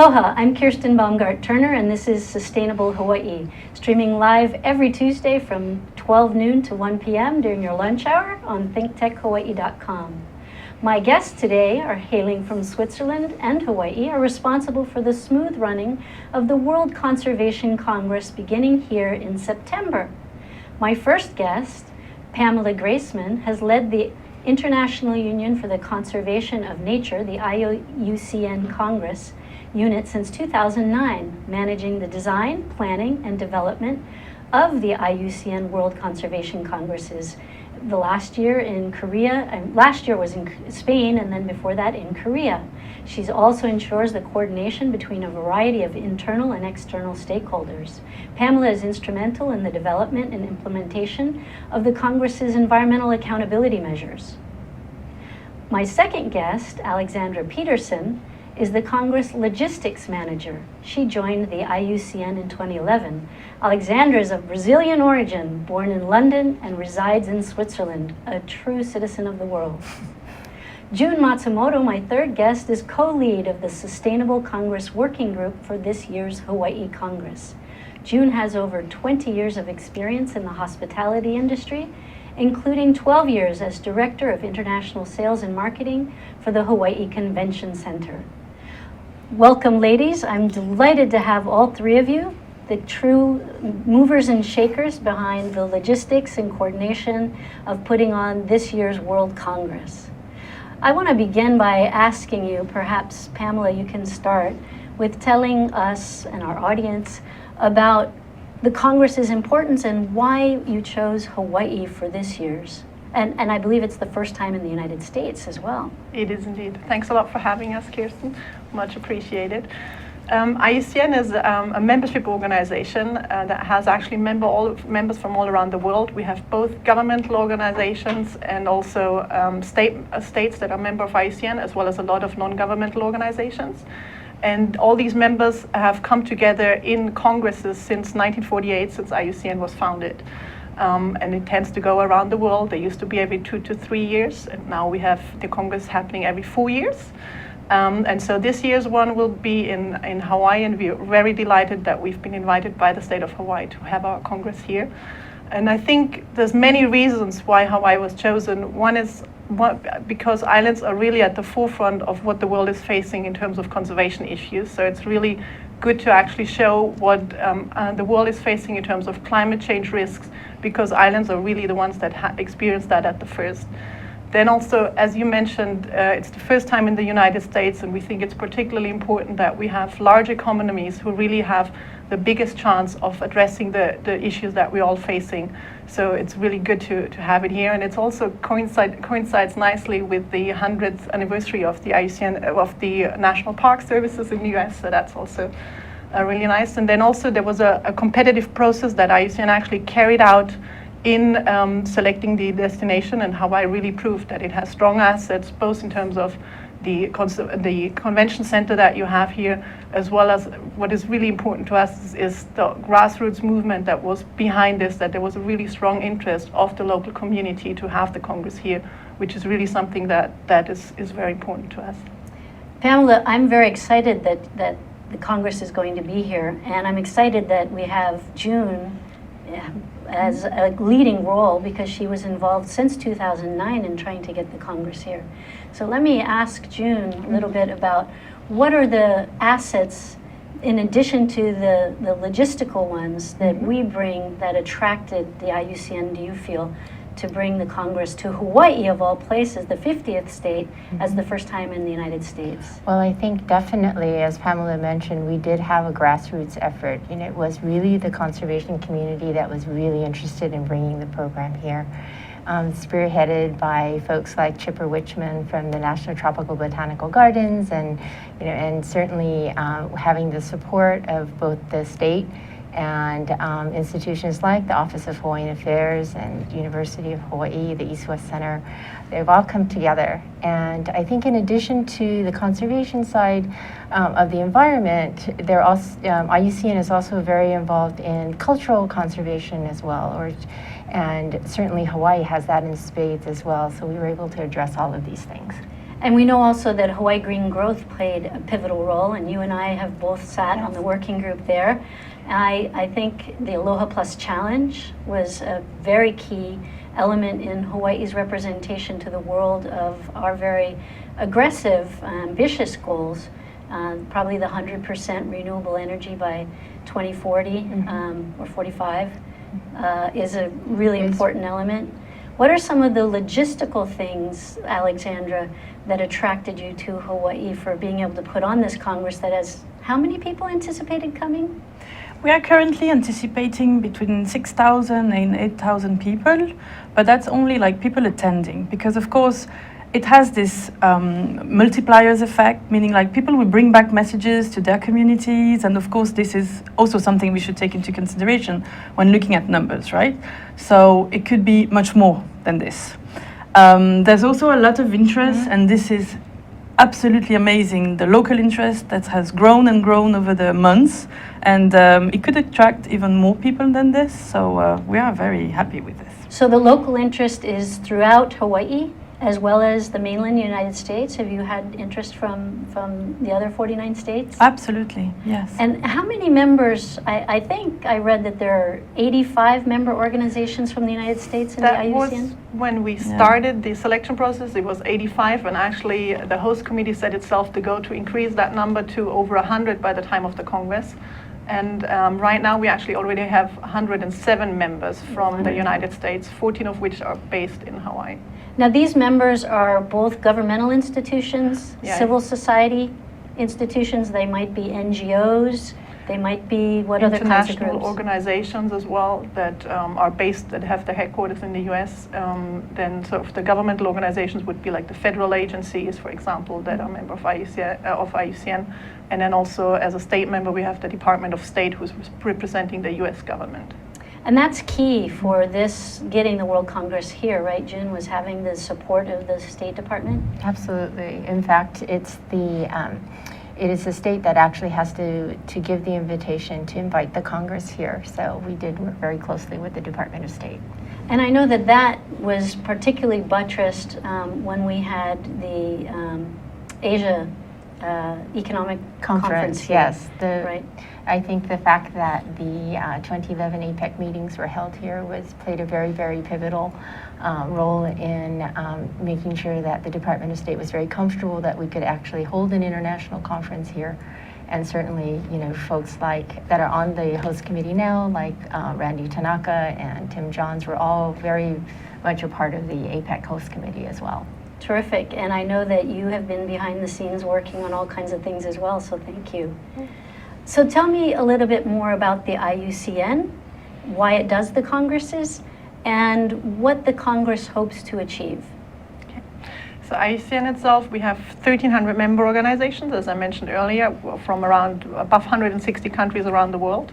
Aloha, I'm Kirsten Baumgart-Turner, and this is Sustainable Hawaii, streaming live every Tuesday from 12 noon to 1 p.m. during your lunch hour on thinktechhawaii.com. My guests today are hailing from Switzerland and Hawaii, are responsible for the smooth running of the World Conservation Congress beginning here in September. My first guest, Pamela Graceman, has led the International Union for the Conservation of Nature, the IUCN Congress Unit, since 2009, managing the design, planning, and development of the IUCN World Conservation Congresses. The last year in Korea, and last year was in Spain, and then before that in Korea. She also ensures the coordination between a variety of internal and external stakeholders. Pamela is instrumental in the development and implementation of the Congress's environmental accountability measures. My second guest, Alexandra Peterson, is the Congress Logistics Manager. She joined the IUCN in 2011. Alexandra is of Brazilian origin, born in London and resides in Switzerland, a true citizen of the world. June Matsumoto, my third guest, is co-lead of the Sustainable Congress Working Group for this year's Hawaii Congress. June has over 20 years of experience in the hospitality industry, including 12 years as Director of International Sales and Marketing for the Hawaii Convention Center. Welcome, ladies. I'm delighted to have all three of you, the true movers and shakers behind the logistics and coordination of putting on this year's World Congress. I want to begin by asking you, perhaps, Pamela, you can start with telling us and our audience about the Congress's importance and why you chose Hawaii for this year's. And I believe it's the first time in the United States as well. It is indeed. Thanks a lot for having us, Kirsten. Much appreciated. IUCN is a membership organization that has actually members from all around the world. We have both governmental organizations and also states that are member of IUCN, as well as a lot of non-governmental organizations. And all these members have come together in congresses since 1948, since IUCN was founded. And it tends to go around the world. They used to be every 2 to 3 years, and now we have the Congress happening every 4 years. And so this year's one will be in Hawaii, and we're very delighted that we've been invited by the state of Hawaii to have our Congress here. And I think there's many reasons why Hawaii was chosen. One is because islands are really at the forefront of what the world is facing in terms of conservation issues. So it's really good to actually show what the world is facing in terms of climate change risks, because islands are really the ones that experience that at the first. Then also, as you mentioned, it's the first time in the United States, and we think it's particularly important that we have large economies who really have the biggest chance of addressing the issues that we're all facing. So it's really good to have it here, and it's also coincides nicely with the 100th anniversary of the IUCN, of the National Park Services in the US, so that's also really nice. And then also there was a competitive process that IUCN actually carried out in selecting the destination, and Hawaii really proved that it has strong assets, both in terms of the convention center that you have here, as well as what is really important to us is the grassroots movement that was behind this, that there was a really strong interest of the local community to have the Congress here, which is really something that is very important to us. Pamela, I'm very excited that the Congress is going to be here, and I'm excited that we have June as a leading role, because she was involved since 2009 in trying to get the Congress here. So let me ask June a little bit about what are the assets, in addition to the logistical ones, that we bring that attracted the IUCN, do you feel, to bring the Congress to Hawaii, of all places, the 50th state, as the first time in the United States? Well, I think definitely, as Pamela mentioned, we did have a grassroots effort, and it was really the conservation community that was really interested in bringing the program here. Spearheaded by folks like Chipper Wichman from the National Tropical Botanical Gardens, and certainly having the support of both the state and institutions like the Office of Hawaiian Affairs and University of Hawaii, the East-West Center. They've all come together. And I think in addition to the conservation side of the environment, IUCN is also very involved in cultural conservation as well, and certainly Hawaii has that in spades as well, so we were able to address all of these things. And we know also that Hawaii Green Growth played a pivotal role, and you and I have both sat on the working group there. I think the Aloha Plus Challenge was a very key element in Hawaii's representation to the world of our very aggressive, ambitious goals. Probably the 100% renewable energy by 2040 or 45 is a really important element. What are some of the logistical things, Alexandra, that attracted you to Hawaii for being able to put on this Congress that has how many people anticipated coming? We are currently anticipating between 6,000 and 8,000 people, but that's only like people attending, because of course it has this multipliers effect, meaning like people will bring back messages to their communities, and of course this is also something we should take into consideration when looking at numbers, right? So it could be much more than this. There's also a lot of interest, and this is absolutely amazing, the local interest that has grown and grown over the months, and it could attract even more people than this, so we are very happy with this. So the local interest is throughout Hawaii as well as the mainland United States. Have you had interest from the other 49 states? Absolutely, yes. And how many members? I think I read that there are 85 member organizations from the United States in the IUCN? That was when we started the selection process, it was 85, and actually the host committee set itself to go to increase that number to over 100 by the time of the Congress. And right now we actually already have 107 members from the United States, 14 of which are based in Hawaii. Now these members are both governmental institutions, civil society institutions, they might be NGOs, they might be what other kinds of groups? International organizations as well that are based, that have their headquarters in the US. Then sort of the governmental organizations would be like the federal agencies, for example, that are member of IUCN. And then also as a state member, we have the Department of State who's representing the US government. And that's key for this, getting the World Congress here, right, June, was having the support of the State Department? Absolutely. In fact, it's it is the state that actually has to give the invitation to invite the Congress here. So we did work very closely with the Department of State. And I know that that was particularly buttressed when we had the Asia Economic Conference here, yes. right? I think the fact that the 2011 APEC meetings were held here played a very, very pivotal role in making sure that the Department of State was very comfortable that we could actually hold an international conference here. And certainly, you know, folks that are on the host committee now, like Randy Tanaka and Tim Johns, were all very much a part of the APEC host committee as well. Terrific. And I know that you have been behind the scenes working on all kinds of things as well, so thank you. So tell me a little bit more about the IUCN, why it does the Congresses, and what the Congress hopes to achieve. Okay. So IUCN itself, we have 1,300 member organizations, as I mentioned earlier, from around above 160 countries around the world.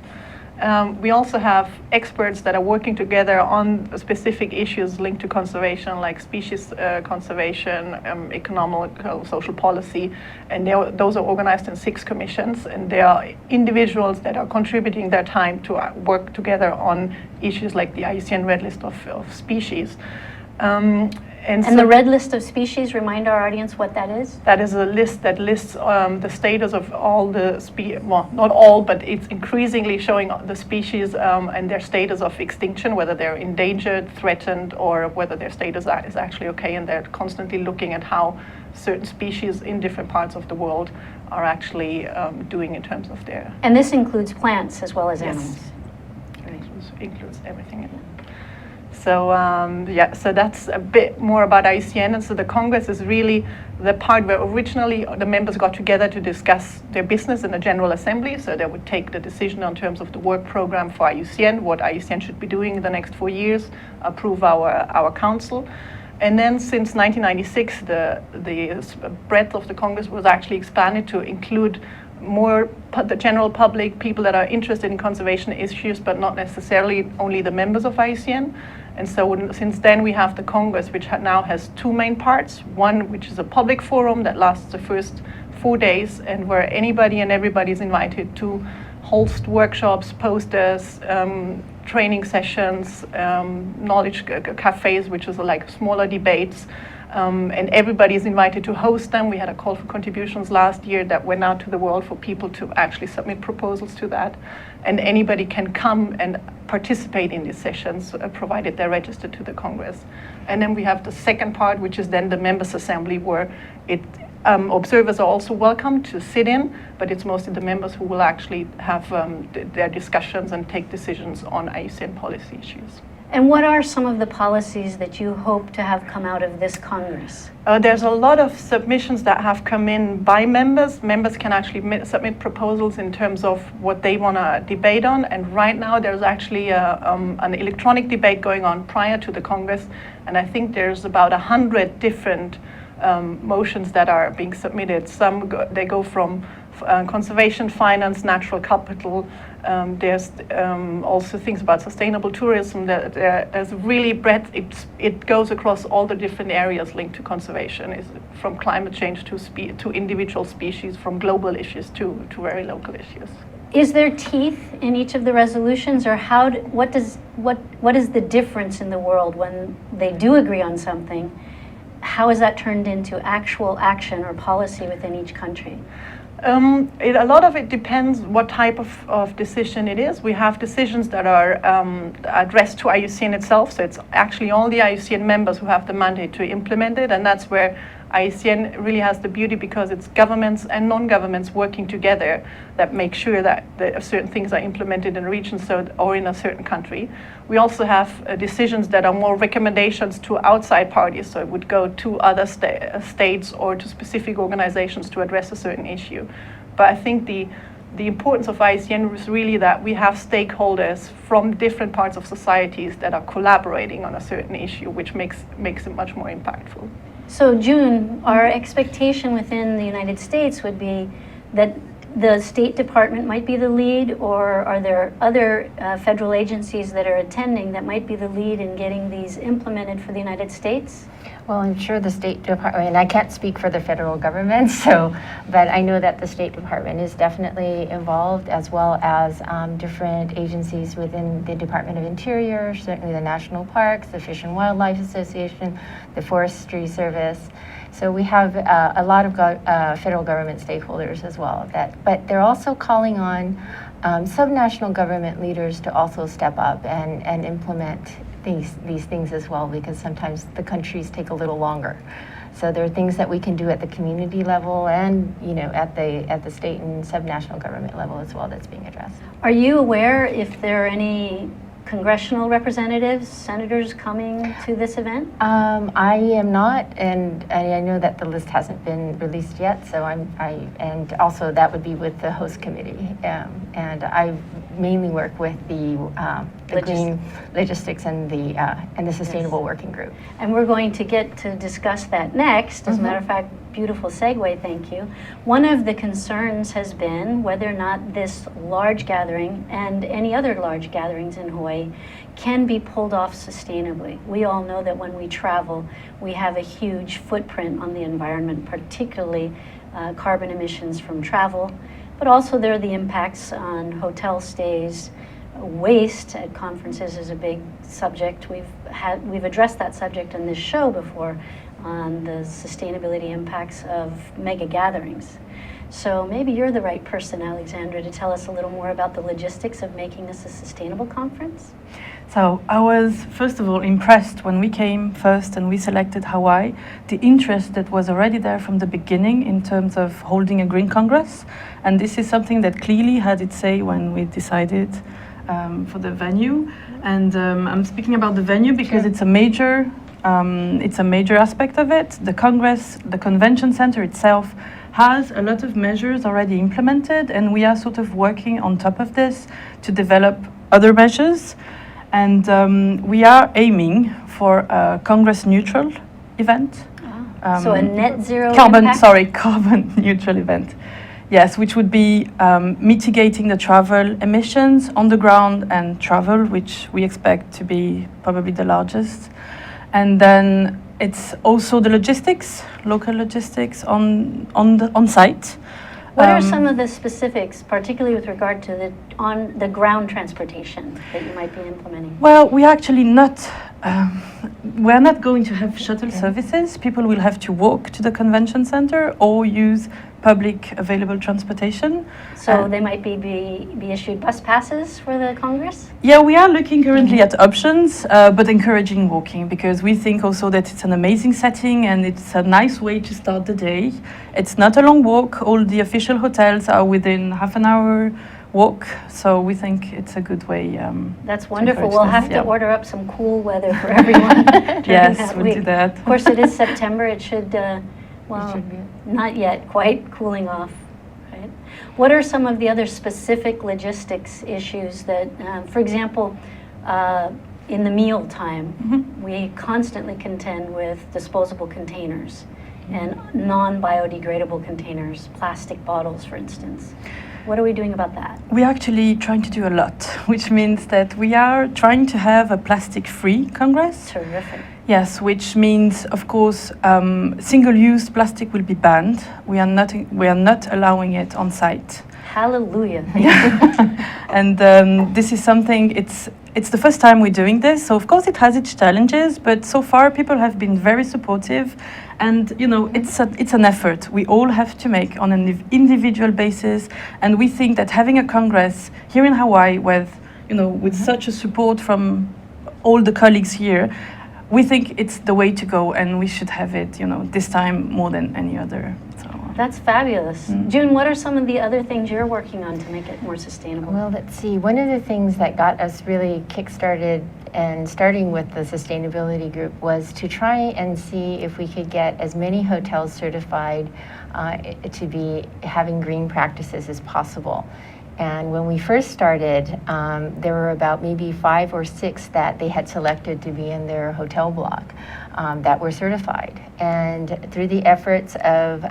We also have experts that are working together on specific issues linked to conservation, like species conservation, economic, social policy, and those are organized in 6 commissions, and there are individuals that are contributing their time to work together on issues like the IUCN Red List of species. And so the Red List of Species, remind our audience what that is? That is a list that lists the status of all the well, not all, but it's increasingly showing the species and their status of extinction, whether they're endangered, threatened, or whether their status is actually okay, and they're constantly looking at how certain species in different parts of the world are actually doing in terms of their... And this includes plants as well as animals? Yes, it includes everything. So so that's a bit more about IUCN, and so the Congress is really the part where originally the members got together to discuss their business in a General Assembly, so they would take the decision in terms of the work program for IUCN, what IUCN should be doing in the next 4 years, approve our council. And then since 1996, the breadth of the Congress was actually expanded to include more the general public, people that are interested in conservation issues, but not necessarily only the members of IUCN. And so since then we have the Congress, which now has 2 main parts. One, which is a public forum that lasts the first 4 days, and where anybody and everybody is invited to host workshops, posters, training sessions, knowledge cafes, which is like smaller debates, And everybody is invited to host them. We had a call for contributions last year that went out to the world for people to actually submit proposals to that. And anybody can come and participate in these sessions, provided they're registered to the Congress. And then we have the second part, which is then the members' assembly, where observers are also welcome to sit in, but it's mostly the members who will actually have their discussions and take decisions on IUCN policy issues. And what are some of the policies that you hope to have come out of this Congress? There's a lot of submissions that have come in by members. Members can actually submit proposals in terms of what they want to debate on. And right now there's actually an electronic debate going on prior to the Congress. And I think there's about 100 different motions that are being submitted. They go from conservation, finance, natural capital. There's also things about sustainable tourism. There's really breadth. It goes across all the different areas linked to conservation, from climate change to individual species, from global issues to very local issues. Is there teeth in each of the resolutions, or what is the difference in the world when they do agree on something? How is that turned into actual action or policy within each country? A lot of it depends what type of decision it is. We have decisions that are addressed to IUCN itself, so it's actually all the IUCN members who have the mandate to implement it, and that's where IUCN really has the beauty, because it's governments and non-governments working together that make sure that certain things are implemented in a region or in a certain country. We also have decisions that are more recommendations to outside parties, so it would go to other states or to specific organizations to address a certain issue. But I think the importance of IUCN is really that we have stakeholders from different parts of societies that are collaborating on a certain issue, which makes it much more impactful. So June, our expectation within the United States would be that the State Department might be the lead, or are there other federal agencies that are attending that might be the lead in getting these implemented for the United States? Well, I'm sure the State Department, and I can't speak for the federal government, but I know that the State Department is definitely involved, as well as different agencies within the Department of Interior, certainly the National Parks, the Fish and Wildlife Association, the Forestry Service. So we have a lot of federal government stakeholders as well. But they're also calling on subnational government leaders to also step up and implement these things as well, because sometimes the countries take a little longer. So there are things that we can do at the community level and at the state and subnational government level as well that's being addressed. Are you aware if there are any congressional representatives, senators coming to this event? I am not, and I know that the list hasn't been released yet. So and also that would be with the host committee, and I mainly work with the green logistics and the sustainable working group. And we're going to get to discuss that next. As a matter of fact, beautiful segue, thank you. One of the concerns has been whether or not this large gathering and any other large gatherings in Hawaii can be pulled off sustainably. We all know that when we travel, we have a huge footprint on the environment, particularly carbon emissions from travel, but also there are the impacts on hotel stays. Waste at conferences is a big subject. We've addressed that subject in this show before, on the sustainability impacts of mega gatherings. So maybe you're the right person, Alexandra, to tell us a little more about the logistics of making this a sustainable conference. So I was, first of all, impressed when we came first and we selected Hawaii, the interest that was already there from the beginning in terms of holding a Green Congress. And this is something that clearly had its say when we decided for the venue. And I'm speaking about the venue because it's a major aspect of it. The Congress, the Convention Center itself has a lot of measures already implemented, and we are sort of working on top of this to develop other measures. And we are aiming for a Congress neutral event. So a net zero carbon impact? neutral event. Yes, which would be mitigating the travel emissions on the ground and travel, which we expect to be probably the largest. And then it's also the logistics, local logistics on site. What are some of the specifics, particularly with regard to the on the ground transportation that you might be implementing? Well, we are actually not. We're not going to have shuttle services. People will have to walk to the convention center or use public available transportation. So they might be issued bus passes for the Congress? Yeah, we are looking currently at options, but encouraging walking, because we think also that it's an amazing setting and it's a nice way to start the day. It's not a long walk. All the official hotels are within half an hour walk, so we think it's a good way. That's wonderful. encourage We'll this, have to yeah. order up some cool weather for everyone. during Yes, that we'll week. do that. Of course, it is September. It should, well, should be. not yet, quite cooling off. Right? What are some of the other specific logistics issues that, for example, in the meal time, we constantly contend with disposable containers and non-biodegradable containers, plastic bottles, for instance. What are we doing about that? We're actually trying to do a lot, which means that we are trying to have a plastic-free Congress. Terrific. Yes, which means, of course, single-use plastic will be banned. We are not allowing it on site. Hallelujah. And this is something, it's the first time we're doing this, so of course it has its challenges, but so far people have been very supportive, and you know, it's an effort we all have to make on an individual basis, and we think that having a Congress here in Hawaii with such a support from all the colleagues here, we think it's the way to go, and we should have it, this time more than any other. That's fabulous. June, what are some of the other things you're working on to make it more sustainable? Well, let's see. One of the things that got us really kick-started and starting with the sustainability group was to try and see if we could get as many hotels certified to be having green practices as possible. And when we first started, there were about maybe 5 or 6 that they had selected to be in their hotel block that were certified. And through the efforts of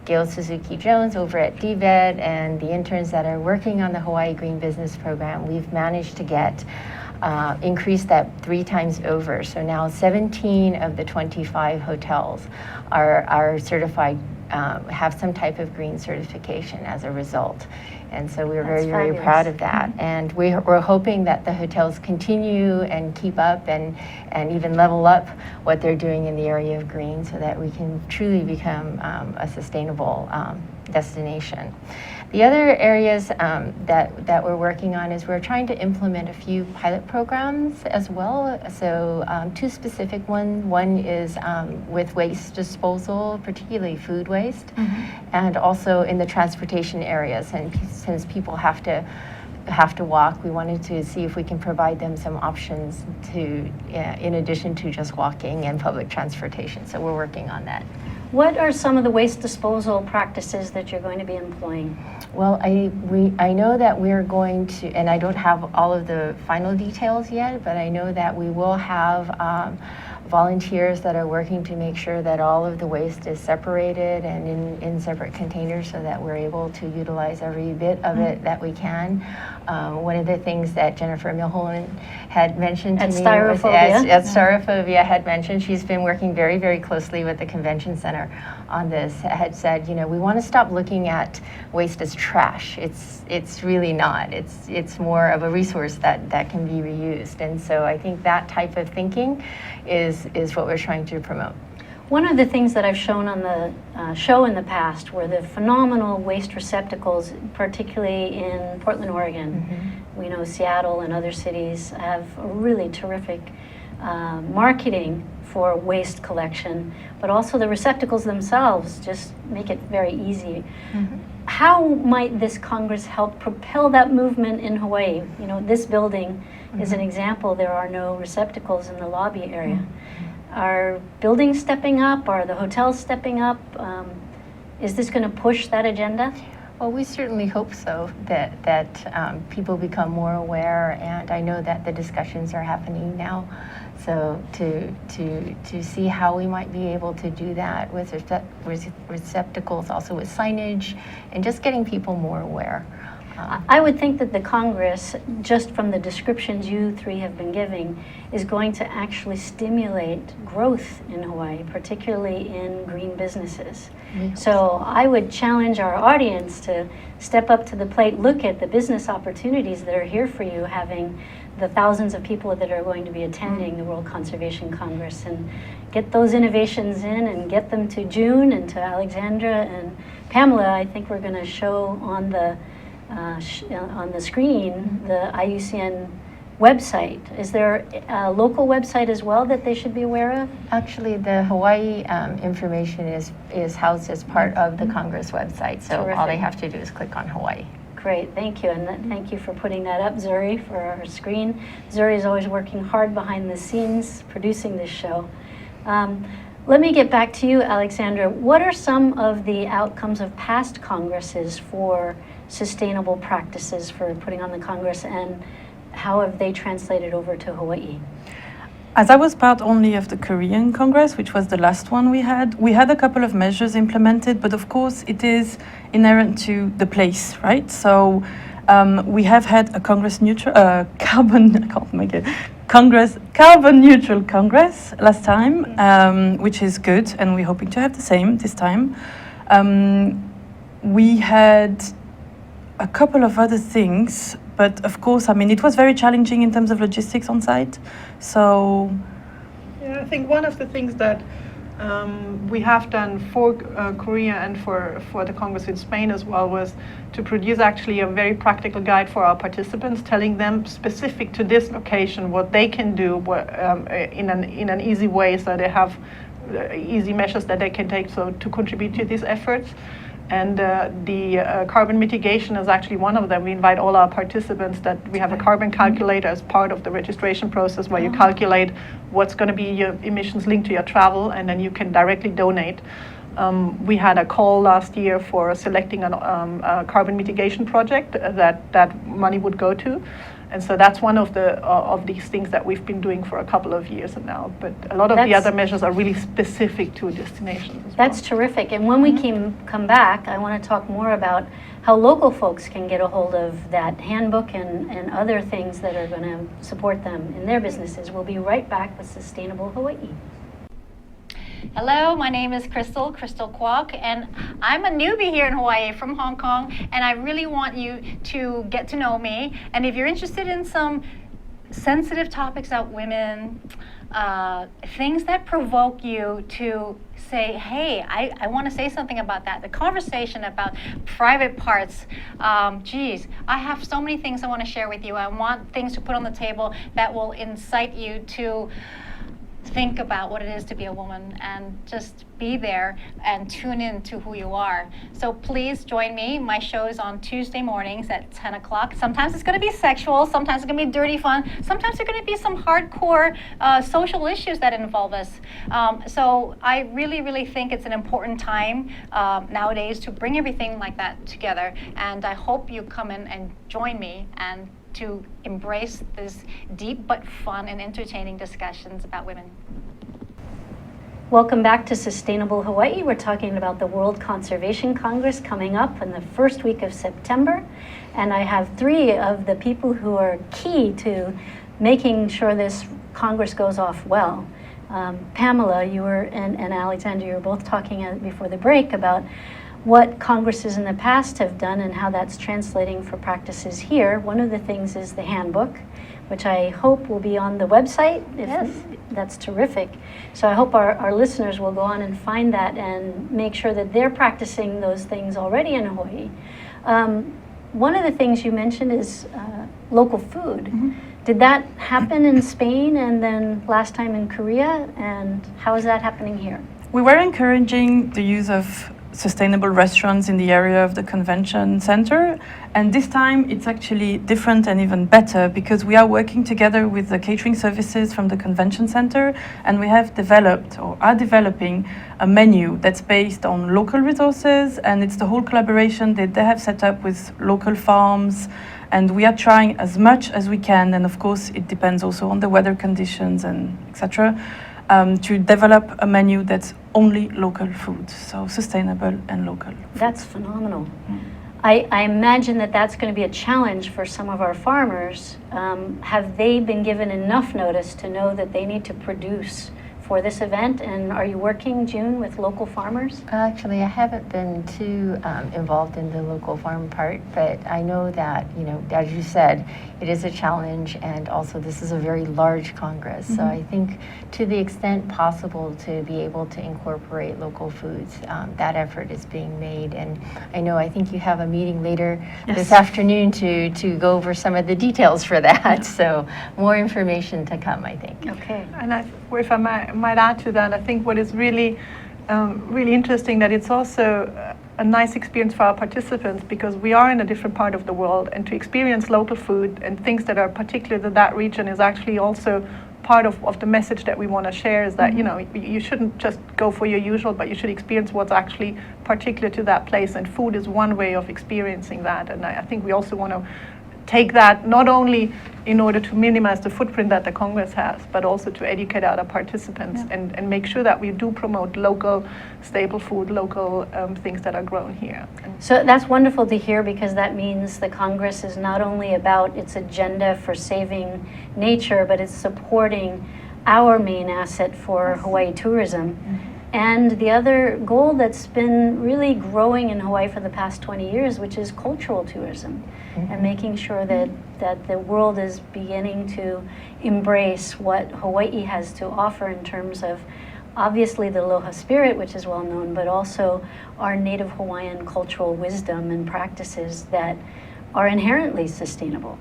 Gail Suzuki-Jones over at DVED and the interns that are working on the Hawaii Green Business Program, we've managed to get increase that 3 times over. So now 17 of the 25 hotels are certified, have some type of green certification as a result. And so we're That's very fabulous. proud of that. And we're hoping that the hotels continue and keep up and even level up what they're doing in the area of green so that we can truly become a sustainable destination. The other areas that we're working on is we're trying to implement a few pilot programs as well. So 2 specific ones. One is with waste disposal, particularly food waste, and also in the transportation areas. And since people have to walk, we wanted to see if we can provide them some options in addition to just walking and public transportation. So we're working on that. What are some of the waste disposal practices that you're going to be employing? Well, I know that we're going to, and I don't have all of the final details yet, but I know that we will have volunteers that are working to make sure that all of the waste is separated and in separate containers so that we're able to utilize every bit of it that we can. One of the things that Jennifer Milholland had mentioned to me was at Styrophobia had mentioned, she's been working very, very closely with the convention center on this, had said, we want to stop looking at waste as trash. It's really not. It's more of a resource that can be reused. And so I think that type of thinking is what we're trying to promote. One of the things that I've shown on the show in the past were the phenomenal waste receptacles, particularly in Portland, Oregon. We know Seattle and other cities have a really terrific marketing for waste collection, but also the receptacles themselves just make it very easy. How might this Congress help propel that movement in Hawaii? This building is an example. There are no receptacles in the lobby area. Are buildings stepping up? Are the hotels stepping up? Is this going to push that agenda? Well, we certainly hope so, that people become more aware, and I know that the discussions are happening now. So to see how we might be able to do that with receptacles, also with signage, and just getting people more aware. I would think that the Congress, just from the descriptions you three have been giving, is going to actually stimulate growth in Hawaii, particularly in green businesses. So I would challenge our audience to step up to the plate, look at the business opportunities that are here for you, having the thousands of people that are going to be attending the World Conservation Congress, and get those innovations in and get them to June and to Alexandra and Pamela. I think we're going to show on the screen the IUCN website. Is there a local website as well that they should be aware of? Actually, the Hawaii information is housed as part of the Congress website, so all they have to do is click on Hawaii. Great, thank you, and thank you for putting that up, Zuri, for our screen. Zuri is always working hard behind the scenes producing this show. Let me get back to you, Alexandra. What are some of the outcomes of past Congresses for sustainable practices for putting on the Congress, and how have they translated over to Hawaii? As I was part only of the Korean Congress, which was the last one we had a couple of measures implemented, but of course it is inherent to the place, right? So we have had a Congress neutral, carbon neutral Congress last time, which is good, and we're hoping to have the same this time. We had a couple of other things, but of course, I mean, it was very challenging in terms of logistics on site. So, yeah, I think one of the things that we have done for Korea and for the Congress in Spain as well was to produce actually a very practical guide for our participants, telling them specific to this location what they can do in an easy way, so they have easy measures that they can take to contribute to these efforts. And the carbon mitigation is actually one of them. We invite all our participants that we have a carbon calculator as part of the registration process, where you calculate what's going to be your emissions linked to your travel, and then you can directly donate. We had a call last year for selecting a carbon mitigation project that money would go to. And so that's one of these things that we've been doing for a couple of years now. But a lot of the other measures are really specific to destinations as That's terrific. And when we come back, I want to talk more about how local folks can get a hold of that handbook and other things that are going to support them in their businesses. We'll be right back with Sustainable Hawaii. Hello, my name is Crystal Kwok, and I'm a newbie here in Hawaii from Hong Kong, and I really want you to get to know me. And if you're interested in some sensitive topics about women, things that provoke you to say, hey, I want to say something about that. The conversation about private parts, geez, I have so many things I want to share with you. I want things to put on the table that will incite you to think about what it is to be a woman, and just be there and tune in to who you are. So please join me. My show is on Tuesday mornings at 10 o'clock. Sometimes it's going to be sexual, sometimes it's going to be dirty fun, sometimes there are going to be some hardcore social issues that involve us. So I really think it's an important time nowadays to bring everything like that together, and I hope you come in and join me and to embrace this deep but fun and entertaining discussions about women. Welcome back to Sustainable Hawaii. We're talking about the World Conservation Congress coming up in the first week of September. And I have three of the people who are key to making sure this Congress goes off well. Pamela, you were, and Alexandra, you were both talking before the break about what Congresses in the past have done and how that's translating for practices here. One of the things is the handbook, which I hope will be on the website. Yes. That's terrific. So I hope our listeners will go on and find that and make sure that they're practicing those things already in Hawaii. One of the things you mentioned is local food. Mm-hmm. Did that happen in Spain and then last time in Korea? And how is that happening here? We were encouraging the use of sustainable restaurants in the area of the convention center, and this time it's actually different and even better, because we are working together with the catering services from the convention center, and we have developed or are developing a menu that's based on local resources, and it's the whole collaboration that they have set up with local farms, and we are trying as much as we can, and of course it depends also on the weather conditions and etc. To develop a menu that's only local food, so sustainable and local. That's phenomenal. I imagine that that's going to be a challenge for some of our farmers. Have they been given enough notice to know that they need to produce for this event? And are you working, June, with local farmers? Actually, I haven't been too involved in the local farm part, but I know that, you know, as you said, it is a challenge, and also this is a very large Congress. So I think to the extent possible to be able to incorporate local foods, that effort is being made. And I think you have a meeting later this afternoon to go over some of the details for that. So more information to come, I think. Okay. And if I might add to that, I think what is really, really interesting that it's also a nice experience for our participants, because we are in a different part of the world, and to experience local food and things that are particular to that region is actually also part of the message that we want to share, is that, you know, you shouldn't just go for your usual, but you should experience what's actually particular to that place, and food is one way of experiencing that. And I think we also want to take that not only in order to minimize the footprint that the Congress has, but also to educate other participants and make sure that we do promote local staple food, local things that are grown here. So that's wonderful to hear, because that means the Congress is not only about its agenda for saving nature, but it's supporting our main asset for Hawaii tourism. And the other goal that's been really growing in Hawaii for the past 20 years, which is cultural tourism, and making sure that the world is beginning to embrace what Hawaii has to offer in terms of obviously the aloha spirit, which is well known, but also our native Hawaiian cultural wisdom and practices that are inherently sustainable.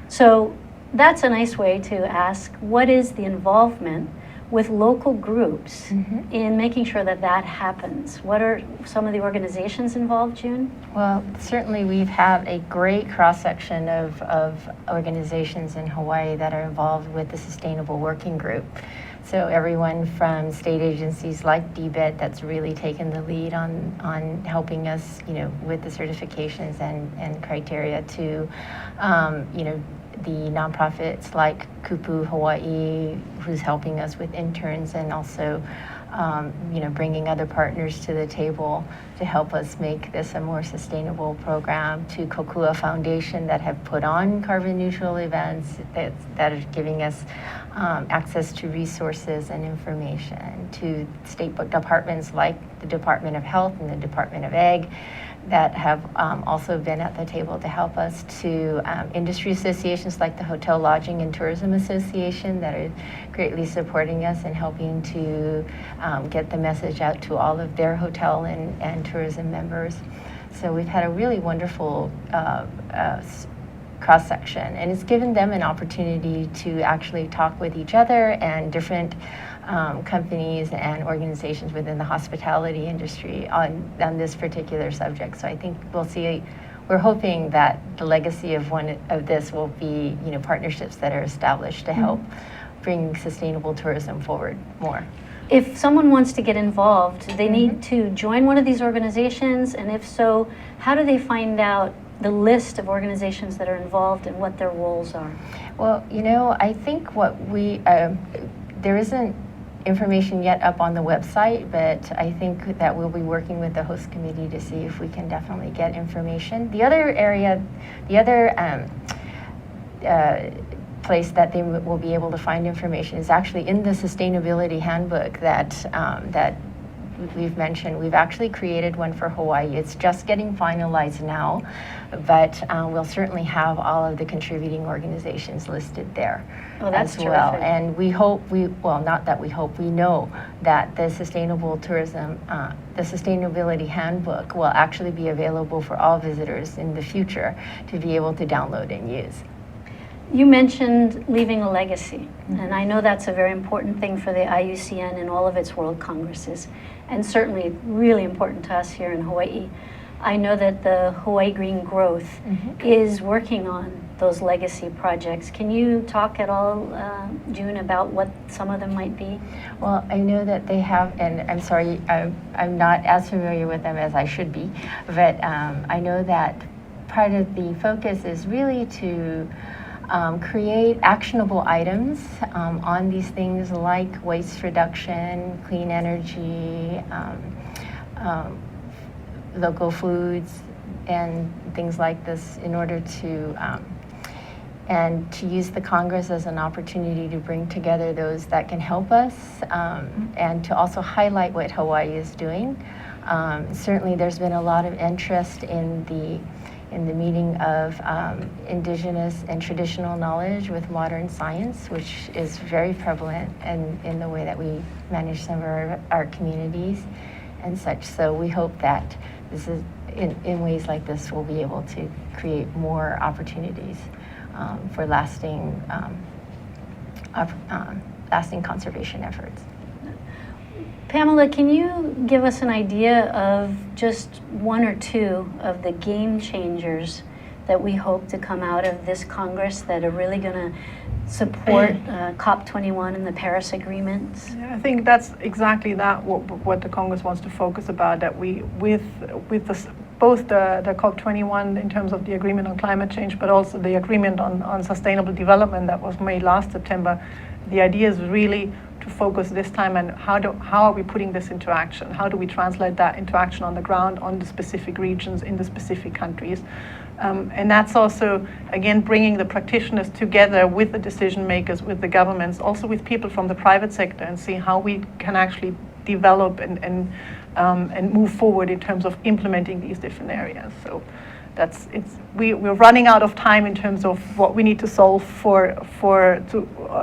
So that's a nice way to ask, what is the involvement with local groups in making sure that that happens? What are some of the organizations involved, June? Well, certainly we've had a great cross-section of organizations in Hawaii that are involved with the Sustainable Working Group. So everyone from state agencies like DBET, that's really taken the lead on helping us, you know, with the certifications and criteria, to, you know, the nonprofits like Kupu Hawaii, who's helping us with interns, and also you know, bringing other partners to the table to help us make this a more sustainable program, to Kokua Foundation, that have put on carbon neutral events that are giving us access to resources and information, to state departments like the Department of Health and the Department of Ag, that have also been at the table to help us, to industry associations like the Hotel Lodging and Tourism Association, that are greatly supporting us and helping to get the message out to all of their hotel and tourism members. So we've had a really wonderful cross-section, and it's given them an opportunity to actually talk with each other and different companies and organizations within the hospitality industry on this particular subject. So I think we're hoping that the legacy of one of this will be, you know, partnerships that are established to help bring sustainable tourism forward more. If someone wants to get involved, they need to join one of these organizations, and if so, how do they find out the list of organizations that are involved and what their roles are? Well, you know, I think what there isn't information yet up on the website, but I think that we'll be working with the host committee to see if we can definitely get information. The other place that they will be able to find information is actually in the sustainability handbook that we've mentioned. We've actually created one for Hawaii. It's just getting finalized now, but we'll certainly have all of the contributing organizations listed there that's as well. terrific. And we hope, we know that the sustainable tourism, the sustainability handbook will actually be available for all visitors in the future to be able to download and use. You mentioned leaving a legacy, and I know that's a very important thing for the IUCN and all of its world congresses, and certainly really important to us here in Hawaii. I know that the Hawaii Green Growth is working on those legacy projects. Can you talk at all, June, about what some of them might be? Well, I know that they have, and I'm sorry, I'm not as familiar with them as I should be, but I know that part of the focus is really to create actionable items on these things like waste reduction, clean energy, local foods, and things like this in order to and to use the Congress as an opportunity to bring together those that can help us, and to also highlight what Hawaii is doing. Certainly there's been a lot of interest in the meeting of indigenous and traditional knowledge with modern science, which is very prevalent in the way that we manage some of our communities and such. So we hope that this is, in ways like this, we'll be able to create more opportunities for lasting conservation efforts. Pamela, can you give us an idea of just one or two of the game changers that we hope to come out of this Congress that are really going to support COP21 and the Paris Agreement? Yeah, I think that's exactly that what the Congress wants to focus about, that we, with both the COP21 in terms of the agreement on climate change, but also the agreement on sustainable development that was made last September, the idea is really to focus this time on how are we putting this into action? How do we translate that into action on the ground, on the specific regions, in the specific countries? And that's also, again, bringing the practitioners together with the decision makers, with the governments, also with people from the private sector, and see how we can actually develop and move forward in terms of implementing these different areas. So we're running out of time in terms of what we need to solve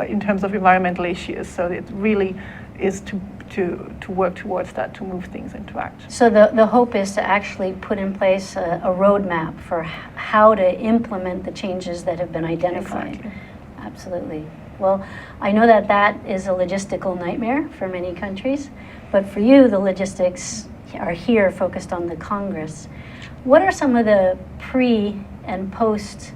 in terms of environmental issues. So it really is to work towards that, to move things into action. So the hope is to actually put in place a roadmap for how to implement the changes that have been identified. Exactly. Absolutely. Well, I know that is a logistical nightmare for many countries, but for you, the logistics are here focused on the Congress. What are some of the pre and post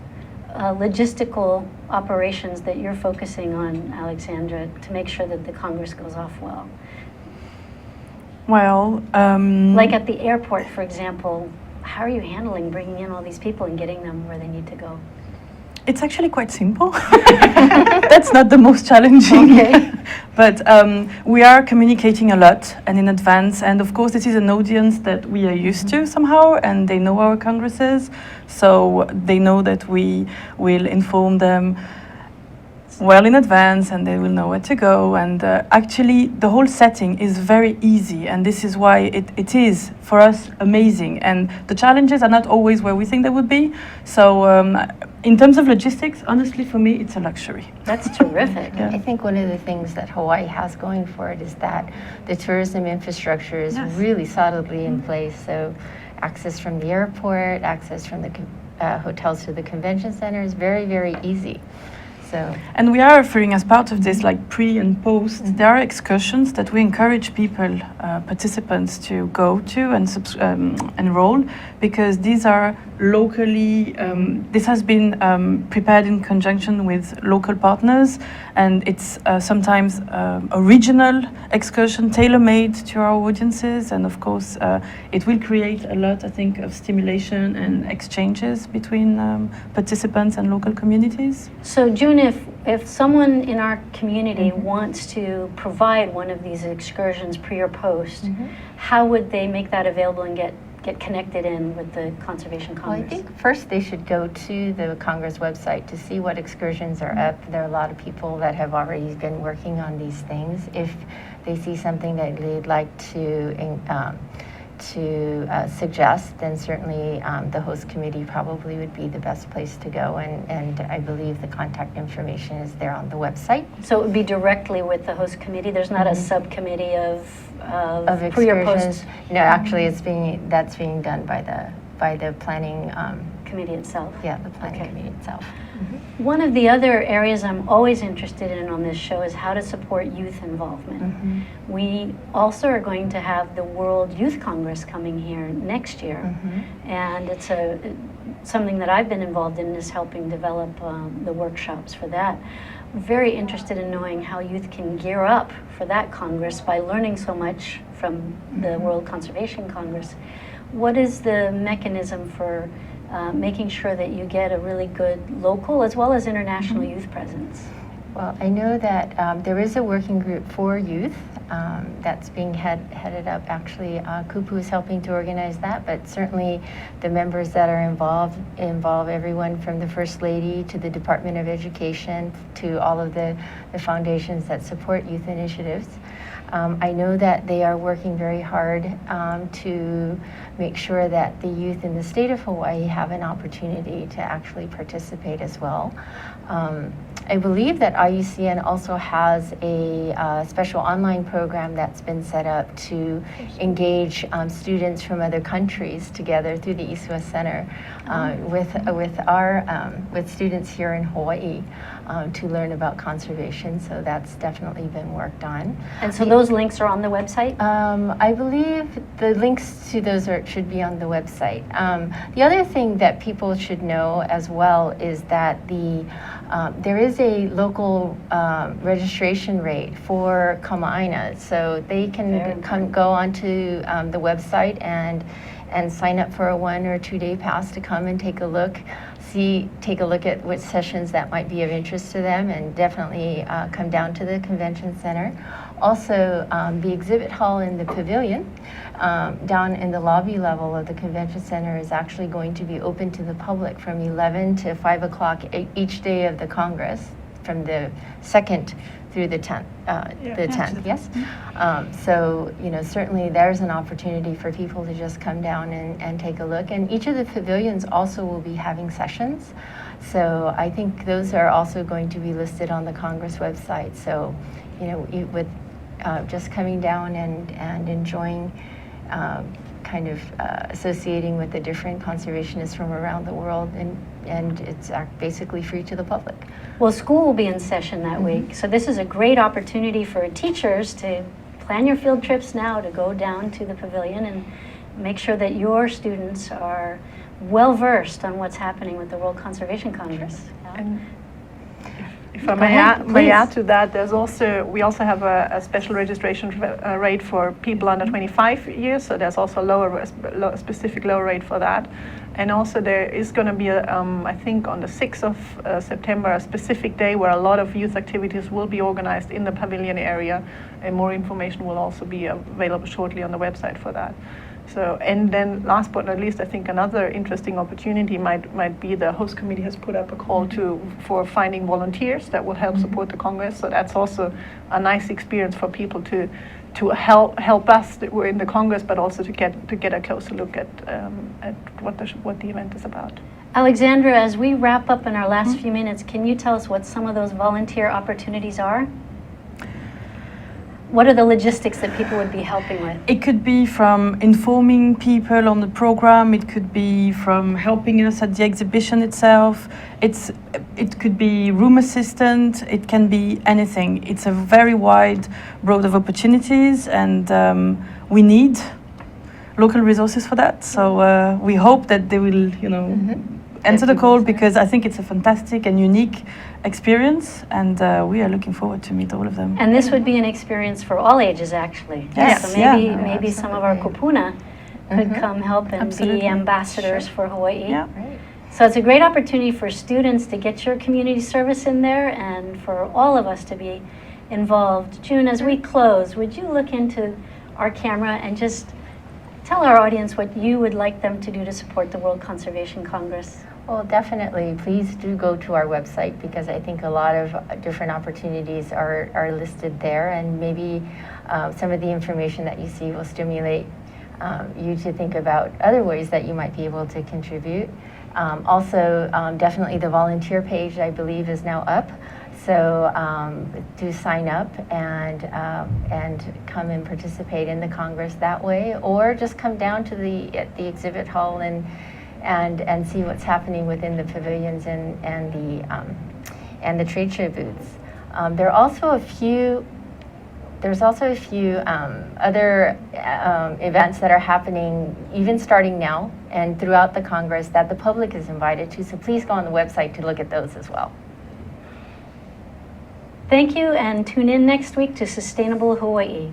logistical operations that you're focusing on, Alexandra, to make sure that the Congress goes off well? Well, like at the airport, for example, how are you handling bringing in all these people and getting them where they need to go? it's actually quite simple. That's not the most challenging. Okay. But we are communicating a lot and in advance. And of course, this is an audience that we are used to somehow, and they know our congresses. So they know that we will inform them well in advance, and they will know where to go. And actually, the whole setting is very easy, and this is why it is, for us, amazing. And the challenges are not always where we think they would be. So in terms of logistics, honestly, for me, it's a luxury. That's terrific. I think one of the things that Hawaii has going for it is that the tourism infrastructure is really solidly in place. So access from the airport, access from the hotels to the convention center is very, very easy. So. And we are offering, as part of this, like pre and post, there are excursions that we encourage people, participants, to go to and enroll, because these are locally, this has been prepared in conjunction with local partners, and it's sometimes a regional excursion tailor-made to our audiences, and of course it will create a lot, I think, of stimulation and exchanges between participants and local communities. So June, if someone in our community wants to provide one of these excursions pre or post, how would they make that available and get connected in with the Conservation Congress? Well, I think first they should go to the Congress website to see what excursions are up. There are a lot of people that have already been working on these things. If they see something that they'd like to suggest, then certainly the host committee probably would be the best place to go, and I believe the contact information is there on the website. So it would be directly with the host committee? There's not a subcommittee of pre or post? No, actually that's being done by the planning committee itself. Yeah, the planning committee itself. One of the other areas I'm always interested in on this show is how to support youth involvement. We also are going to have the World Youth Congress coming here next year, and it's something that I've been involved in, is helping develop the workshops for that. Very interested in knowing how youth can gear up for that Congress by learning so much from the World Conservation Congress. What is the mechanism for making sure that you get a really good local as well as international youth presence? Well, I know that there is a working group for youth that's being headed up. Actually, Kupu is helping to organize that, but certainly the members that are involve everyone from the First Lady to the Department of Education to all of the foundations that support youth initiatives. I know that they are working very hard to make sure that the youth in the state of Hawaii have an opportunity to actually participate as well. I believe that IUCN also has a special online program that's been set up to engage students from other countries together through the East West Center with students here in Hawaii to learn about conservation. So that's definitely been worked on. And so those links are on the website? I believe the links to those should be on the website. The other thing that people should know as well is that there is a local registration rate for Kama'aina, so they can go onto the website and sign up for a 1 or 2 day pass to come and take a look at which sessions that might be of interest to them, and definitely come down to the convention center. Also, the exhibit hall in the pavilion down in the lobby level of the convention center is actually going to be open to the public from 11 to 5 o'clock each day of the Congress, from the 2nd through the 10th. The 10th, yes. So, certainly there's an opportunity for people to just come down and take a look. And each of the pavilions also will be having sessions. So I think those are also going to be listed on the Congress website. So, with just coming down and enjoying associating with the different conservationists from around the world, and it's basically free to the public. Well, school will be in session that week, so this is a great opportunity for teachers to plan your field trips now to go down to the pavilion and make sure that your students are well versed on what's happening with the World Conservation Congress. And if I may add to that, we also have a special registration rate for people under 25 years, so there's also a specific lower rate for that. And also there is going to be, I think on the 6th of September, a specific day where a lot of youth activities will be organized in the pavilion area, and more information will also be available shortly on the website for that. So, and then last but not least, I think another interesting opportunity might be the host committee has put up a call for finding volunteers that will help support the Congress. So that's also a nice experience for people to help us that we're in the Congress, but also to get a closer look at what the event is about. Alexandra, as we wrap up in our last few minutes, can you tell us what some of those volunteer opportunities are? What are the logistics that people would be helping with? It could be from informing people on the program. It could be from helping us at the exhibition itself. It could be room assistant. It can be anything. It's a very wide broad of opportunities, and we need local resources for that. So we hope that they will, answer the call, because I think it's a fantastic and unique experience, and we are looking forward to meet all of them. And this would be an experience for all ages, actually. Yes. So maybe some of our kupuna could come help and be ambassadors for Hawaii. Yeah. Right. So it's a great opportunity for students to get your community service in there, and for all of us to be involved. June, as we close, would you look into our camera and just tell our audience what you would like them to do to support the World Conservation Congress? Well, definitely, please do go to our website, because I think a lot of different opportunities are listed there, and maybe some of the information that you see will stimulate you to think about other ways that you might be able to contribute. Also, definitely the volunteer page, I believe, is now up. So do sign up and come and participate in the Congress that way, or just come down to the exhibit hall and see what's happening within the pavilions and the trade show booths. There's also a few other events that are happening, even starting now and throughout the Congress, that the public is invited to. So please go on the website to look at those as well. Thank you, and tune in next week to Sustainable Hawaii.